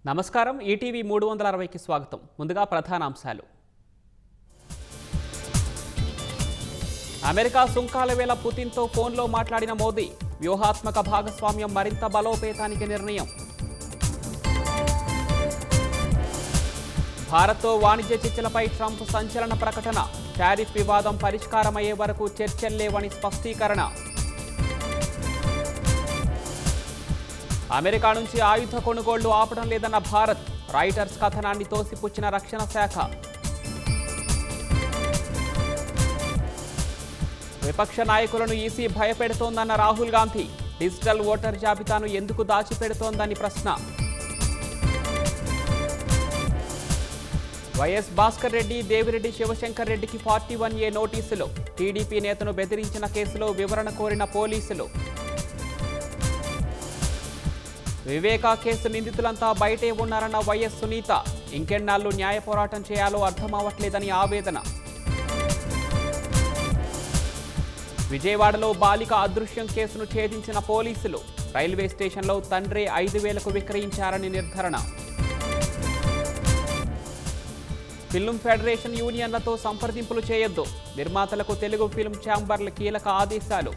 నమస్కారం ఈటీవీ 360కి స్వాగతం. ముందుగా ప్రధానాంశాలు. అమెరికా సుంకాల వేళ పుతిన్తో ఫోన్లో మాట్లాడిన మోదీ, వ్యూహాత్మక భాగస్వామ్యం మరింత బలోపేతానికి నిర్ణయం. భారత్తో వాణిజ్య చర్చలపై ట్రంప్ సంచలన ప్రకటన, టారిఫ్ వివాదం పరిష్కారమయ్యే వరకు చర్చల్లేవని స్పష్టీకరణ. అమెరికా నుంచి ఆయుధ కొనుగోళ్లు ఆపడం లేదన్న భారత్, రాయిటర్స్ కథనాన్ని తోసిపుచ్చిన రక్షణ శాఖ. విపక్ష నాయకులను ఈసీ భయపెడుతోందన్న రాహుల్ గాంధీ, డిజిటల్ ఓటర్ జాబితాను ఎందుకు దాచిపెడుతోందని ప్రశ్న. వైఎస్ భాస్కర్ రెడ్డి, దేవిరెడ్డి శివశంకర్ రెడ్డికి 41A నోటీసులు, టీడీపీ నేతను బెదిరించిన కేసులో వివరణ కోరిన పోలీసులు. వివేకా కేసు నిందితులంతా బయటే ఉన్నారన్న వైఎస్ సునీత, ఇంకెన్నాళ్ళు న్యాయ పోరాటం చేయాలో అర్థమవట్లేదని ఆవేదన. విజయవాడలో బాలిక అదృశ్యం కేసును ఛేదించిన పోలీసులు, రైల్వే స్టేషన్లో తండ్రి 5,000కు విక్రయించారని నిర్ధారణ. ఫిల్మ్ ఫెడరేషన్ యూనియన్లతో సంప్రదింపులు చేయొద్దు, నిర్మాతలకు తెలుగు ఫిల్మ్ ఛాంబర్ల కీలక ఆదేశాలు.